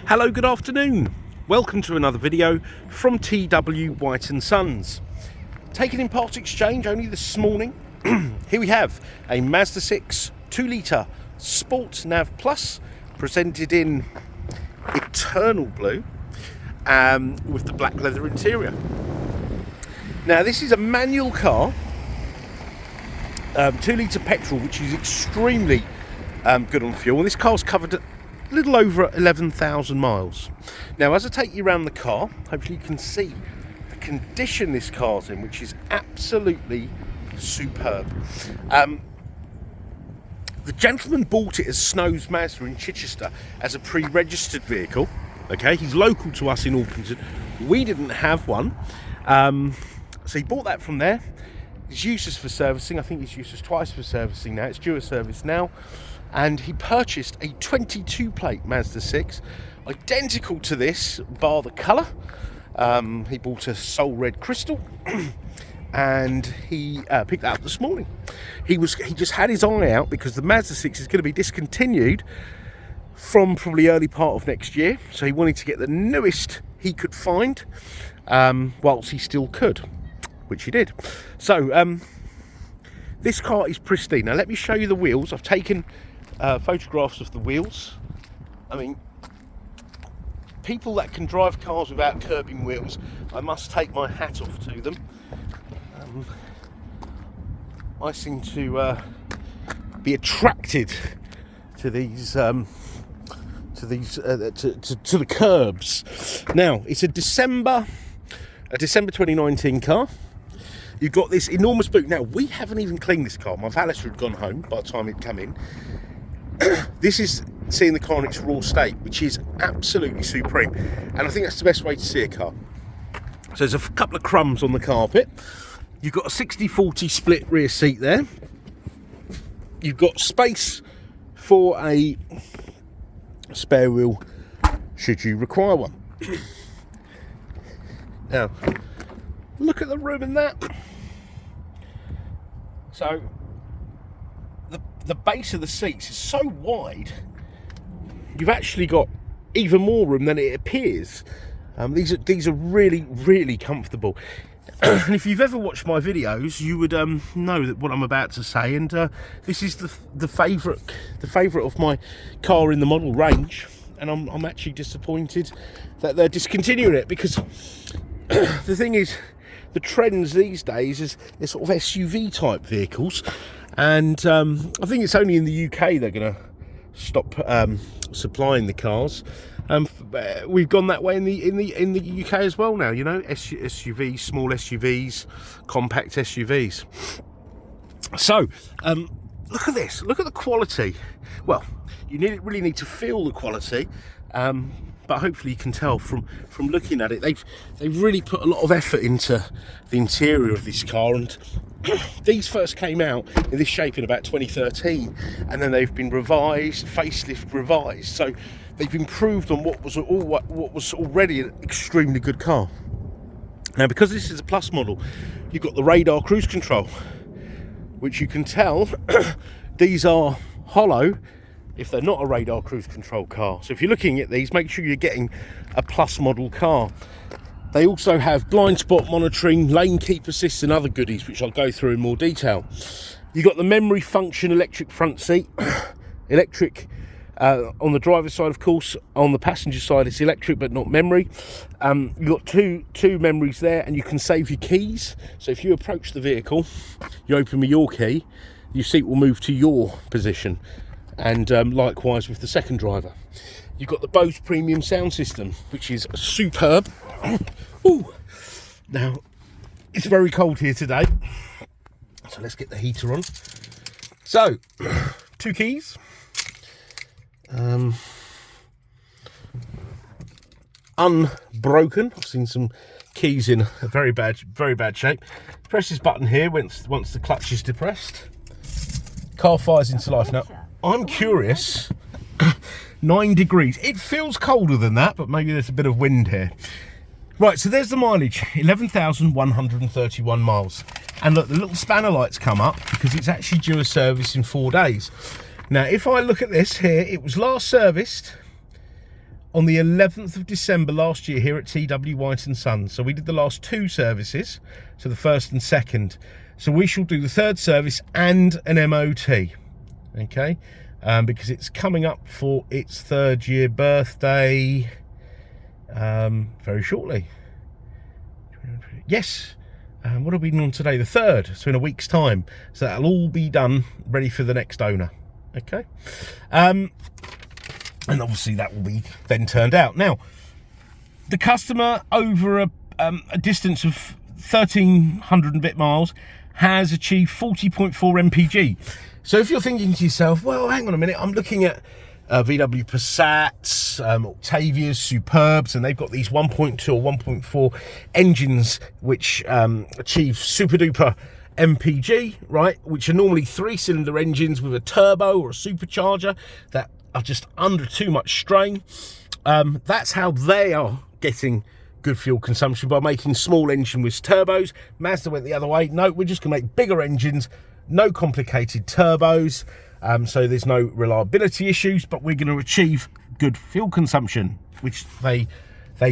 Hello, good afternoon. Welcome to another video from TW White & Sons. Taken in part exchange only this morning. Here we have a Mazda 6 2-litre Sport Nav Plus, presented in eternal blue with the black leather interior. Now this is a manual car, 2-litre petrol, which is extremely good on fuel. And this car's covered a little over 11,000 miles. Now as I take you around the car, hopefully you can see the condition this car's in, which is absolutely superb. The gentleman bought it as Snow's Mazda in Chichester as a pre-registered vehicle. Okay, he's local to us in Orpington. We didn't have one, so he bought that from there. He's used us for servicing. I think he's used us twice for servicing now. It's due a service now. And he purchased a 22 plate Mazda 6, identical to this, bar the colour. He bought a Soul Red Crystal, and he picked that up this morning. He just had his eye out because the Mazda 6 is going to be discontinued from probably early part of next year. So he wanted to get the newest he could find, whilst he still could, which he did. So this car is pristine. Now let me show you the wheels. I've taken photographs of the wheels. I mean, people that can drive cars without curbing wheels, I must take my hat off to them. I seem to be attracted to these to the curbs. Now it's a December 2019 car. You've got this enormous boot. Now we haven't even cleaned this car. My valeter had gone home by the time it'd come in. This is seeing the car in its raw state, which is absolutely supreme, and I think that's the best way to see a car. So there's a couple of crumbs on the carpet. You've got a 60-40 split rear seat there. You've got space for a spare wheel should you require one. Now look at the room in that. So the base of the seats is so wide, you've actually got even more room than it appears. These are really comfortable. And if you've ever watched my videos, you would know that what I'm about to say. And this is the favourite of my car in the model range. And I'm actually disappointed that they're discontinuing it, because the thing is, the trends these days is sort of SUV type vehicles, and I think it's only in the UK they're going to stop supplying the cars. We've gone that way in the UK as well now. You know, SUVs, small SUVs, compact SUVs. So look at this. Look at the quality. Well, you really need to feel the quality. But hopefully you can tell from looking at it, they've really put a lot of effort into the interior of this car. And these first came out in this shape in about 2013, and then they've been revised, facelift revised. So they've improved on what was already an extremely good car. Now, because this is a plus model, you've got the Radar Cruise Control, which you can tell these are hollow if they're not a Radar Cruise Control car. So if you're looking at these, make sure you're getting a plus model car. They also have blind spot monitoring, lane keep assist, and other goodies, which I'll go through in more detail. You've got the memory function electric front seat, electric on the driver's side, of course. On the passenger side, it's electric but not memory. You've got two memories there, and you can save your keys. So if you approach the vehicle, you open with your key, your seat will move to your position. And likewise with the second driver. You've got the BOSE Premium Sound System, which is superb. Ooh. Now, it's very cold here today, so let's get the heater on. So, 2 keys. Unbroken. I've seen some keys in a very bad shape. Press this button here once the clutch is depressed. Car fires into life. Now, I'm curious, 9 degrees. It feels colder than that, but maybe there's a bit of wind here. Right, so there's the mileage, 11,131 miles. And look, the little spanner lights come up because it's actually due a service in 4 days. Now, if I look at this here, it was last serviced on the 11th of December last year here at TW White & Sons. So we did the last 2 services, so the first and second. So we shall do the 3rd service and an MOT, okay? Because it's coming up for its 3rd year birthday very shortly. Yes. What are we on today? The 3rd, so in a week's time. So that'll all be done, ready for the next owner. Okay. And obviously that will be then turned out. Now, the customer over a distance of 1,300 and a bit miles has achieved 40.4 mpg. So if you're thinking to yourself, well, hang on a minute, I'm looking at VW Passats, Octavias, Superbs, and they've got these 1.2 or 1.4 engines which achieve super duper MPG, right? Which are normally 3-cylinder engines with a turbo or a supercharger that are just under too much strain. That's how they are getting good fuel consumption, by making small engine with turbos. Mazda went the other way. No, we're just going to make bigger engines, no complicated turbos. So there's no reliability issues, but we're going to achieve good fuel consumption, which they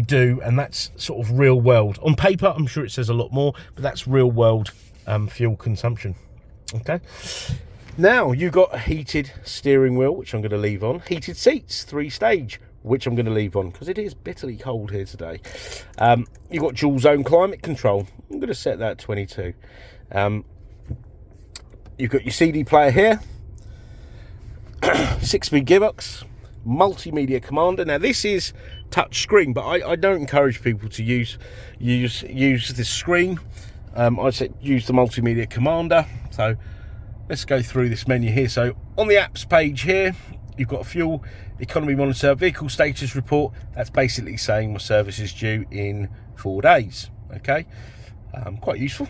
do, and that's sort of real world. On paper, I'm sure it says a lot more, but that's real world fuel consumption. Okay. Now you've got a heated steering wheel, which I'm going to leave on. Heated seats, 3-stage, which I'm going to leave on because it is bitterly cold here today. You've got dual zone climate control. I'm going to set that at 22. You've got your CD player here. 6-speed gearbox, multimedia commander. Now this is touch screen, but I don't encourage people to use this screen. I say use the multimedia commander. So let's go through this menu here. So on the apps page here, you've got a fuel economy monitor, vehicle status report. That's basically saying my service is due in 4 days. Okay, quite useful.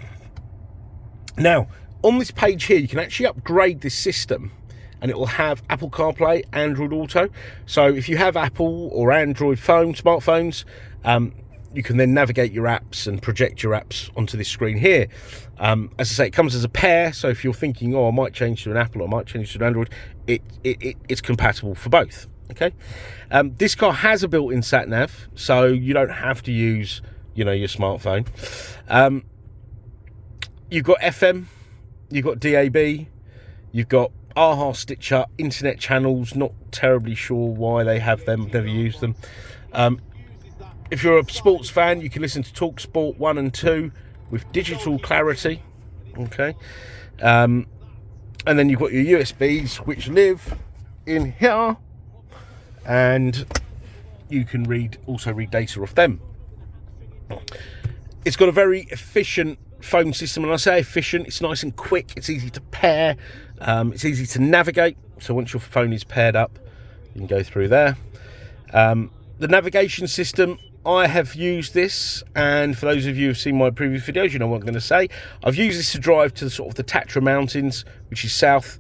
Now on this page here, you can actually upgrade this system, and it will have Apple CarPlay, Android Auto. So if you have Apple or Android smartphones, you can then navigate your apps and project your apps onto this screen here. As I say, it comes as a pair. So if you're thinking, oh, I might change to an Apple or I might change to an Android, it's compatible for both. Okay. This car has a built-in sat nav, so you don't have to use, your smartphone. You've got FM, you've got DAB, you've got AHA Stitcher, internet channels. Not terribly sure why they have them, never used them. If you're a sports fan, you can listen to Talk Sport 1 and 2 with digital clarity. Okay. And then you've got your USBs, which live in here, and you can also read data off them. It's got a very efficient phone system, and I say efficient, it's nice and quick, it's easy to pair, it's easy to navigate. So once your phone is paired up, you can go through there. The navigation system, I have used this, and for those of you who've seen my previous videos, you know what I'm going to say. I've used this to drive to the Tatra Mountains, which is south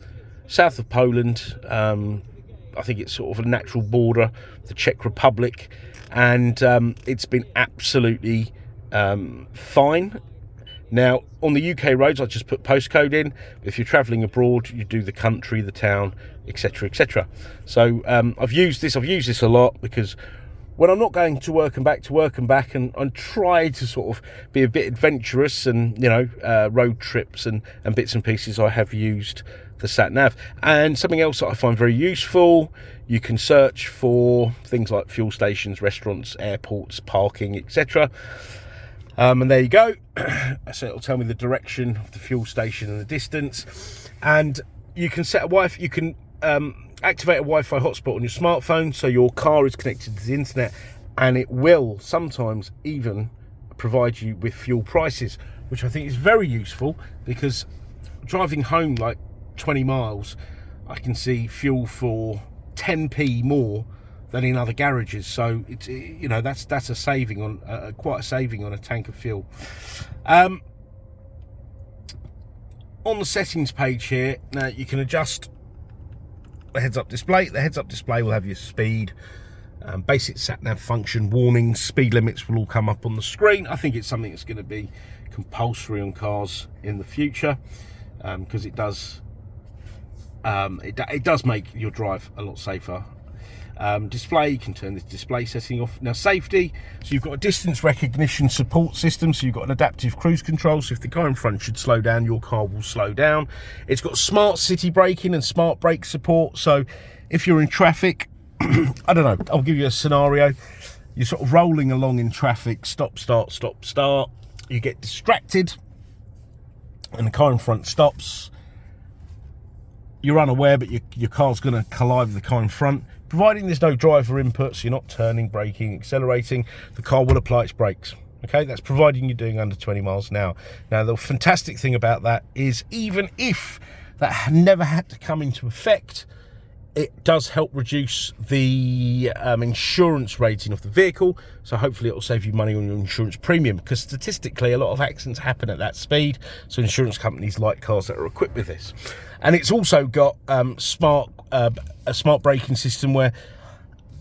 of Poland. I think it's sort of a natural border, the Czech Republic, and it's been absolutely fine. Now, on the UK roads, I just put postcode in. If you're travelling abroad, you do the country, the town, etc., etc. So I've used this a lot, because when I'm not going to work and back, and I try to sort of be a bit adventurous, and road trips and bits and pieces, I have used the sat nav. And something else that I find very useful, you can search for things like fuel stations, restaurants, airports, parking, etc. And there you go. So it'll tell me the direction of the fuel station and the distance. And you can set a Wi-Fi. You can activate a Wi-Fi hotspot on your smartphone, so your car is connected to the internet, and it will sometimes even provide you with fuel prices, which I think is very useful, because driving home like 20 miles, I can see fuel for 10p more than in other garages. So it's, that's a saving on quite a saving on a tank of fuel. On the settings page here, now you can adjust the heads-up display. The heads-up display will have your speed, basic sat-nav function, warnings, speed limits will all come up on the screen. I think it's something that's going to be compulsory on cars in the future, because it does make your drive a lot safer. display. You can turn this display setting off. Now safety, so you've got a distance recognition support system, so you've got an adaptive cruise control, so if the car in front should slow down, your car will slow down. It's got smart city braking and smart brake support, so if you're in traffic, I don't know, I'll give you a scenario. You're sort of rolling along in traffic, stop, start, stop, start. You get distracted and the car in front stops. You're unaware, but your car's going to collide with the car in front. Providing there's no driver input, so you're not turning, braking, accelerating, the car will apply its brakes. Okay, that's providing you're doing under 20 miles an hour. Now, the fantastic thing about that is even if that never had to come into effect, it does help reduce the insurance rating of the vehicle, so hopefully it will save you money on your insurance premium, because statistically a lot of accidents happen at that speed, so insurance companies like cars that are equipped with this. And it's also got a smart braking system where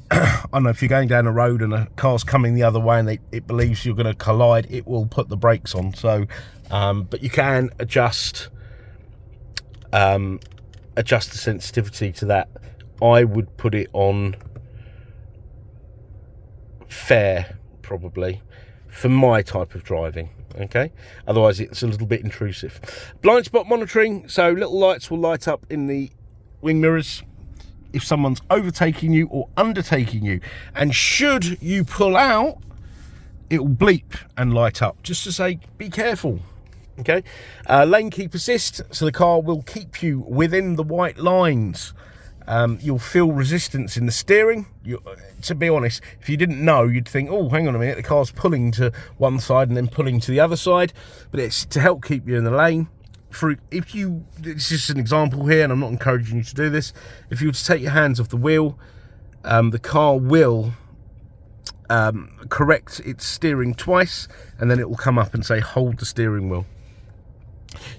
I don't know, if you're going down a road and a car's coming the other way and it believes you're going to collide, it will put the brakes on. So but you can adjust the sensitivity to that. I would put it on fair, probably, for my type of driving. Okay, otherwise it's a little bit intrusive. Blind spot monitoring, so little lights will light up in the wing mirrors if someone's overtaking you or undertaking you, and should you pull out, it will bleep and light up just to say be careful. Okay, lane keep assist, so the car will keep you within the white lines. You'll feel resistance in the steering. To be honest, if you didn't know, you'd think, oh, hang on a minute, the car's pulling to one side and then pulling to the other side, but it's to help keep you in the lane. It's just an example here, and I'm not encouraging you to do this. If you were to take your hands off the wheel, the car will correct its steering twice, and then it will come up and say hold the steering wheel.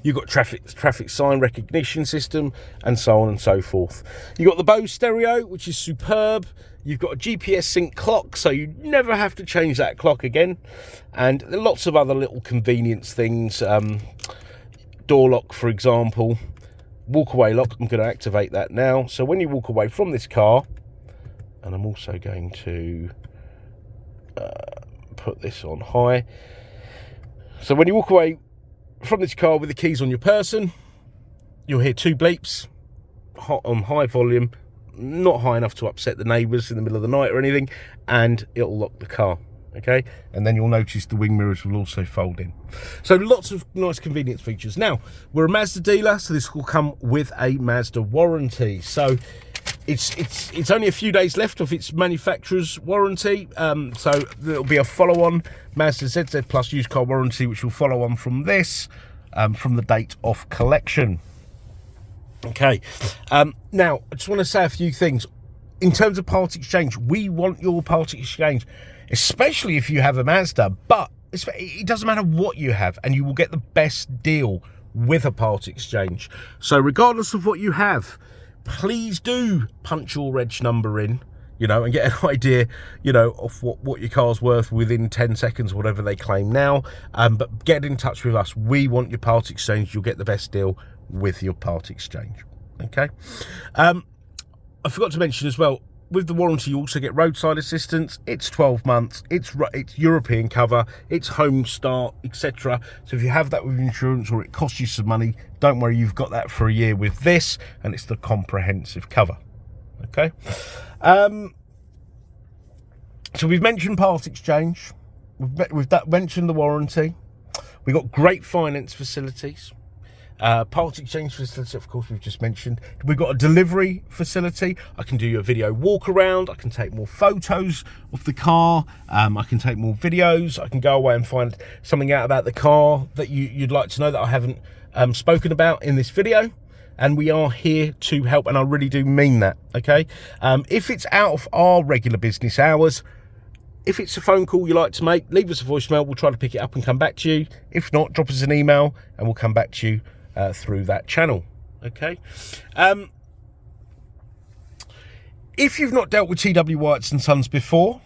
You've got traffic sign recognition system, and so on and so forth. You've got the BOSE stereo, which is superb. You've got a GPS sync clock, so you never have to change that clock again. And lots of other little convenience things. Door lock, for example. Walk away lock, I'm going to activate that now. So when you walk away from this car, and I'm also going to put this on high. So when you walk away from this car with the keys on your person, you'll hear two bleeps on high volume, not high enough to upset the neighbours in the middle of the night or anything, and it'll lock the car. Okay, and then you'll notice the wing mirrors will also fold in. So lots of nice convenience features. Now, we're a Mazda dealer, so this will come with a Mazda warranty. So it's only a few days left of its manufacturer's warranty, so there'll be a follow-on Mazda ZZ Plus used car warranty, which will follow on from this, from the date of collection. Okay, now I just want to say a few things. In terms of part exchange, we want your part exchange, especially if you have a Mazda, but it doesn't matter what you have, and you will get the best deal with a part exchange. So regardless of what you have, please do punch your reg number in, and get an idea, of what your car's worth within 10 seconds, whatever they claim now. But get in touch with us. We want your part exchange. You'll get the best deal with your part exchange. Okay. I forgot to mention as well, with the warranty, you also get roadside assistance. It's 12 months. It's European cover. It's home start, etc. So if you have that with insurance or it costs you some money, don't worry, you've got that for a year with this, and it's the comprehensive cover. Okay. So we've mentioned part exchange. We've mentioned the warranty. We've got great finance facilities. Part exchange facility, of course, we've just mentioned. We've got a delivery facility. I can do a video walk around. I can take more photos of the car. I can take more videos. I can go away and find something out about the car that you'd like to know that I haven't spoken about in this video. And we are here to help, and I really do mean that. Okay. If it's out of our regular business hours, if it's a phone call you like to make, leave us a voicemail. We'll try to pick it up and come back to you. If not, drop us an email and we'll come back to you through that channel. Okay. If you've not dealt with TW Whites and Sons before,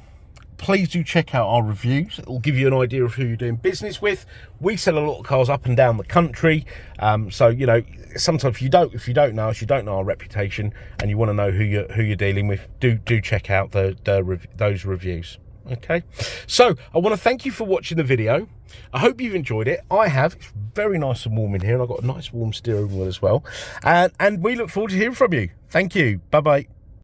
please do check out our reviews. It will give you an idea of who you're doing business with. We sell a lot of cars up and down the country, so you know, sometimes if you don't know us, you don't know our reputation, and you want to know who you're dealing with, do check out those reviews. Okay, so I want to thank you for watching the video. I hope you've enjoyed it. I have. It's very nice and warm in here, and I've got a nice warm steering wheel as well, and we look forward to hearing from you. Thank you. Bye bye.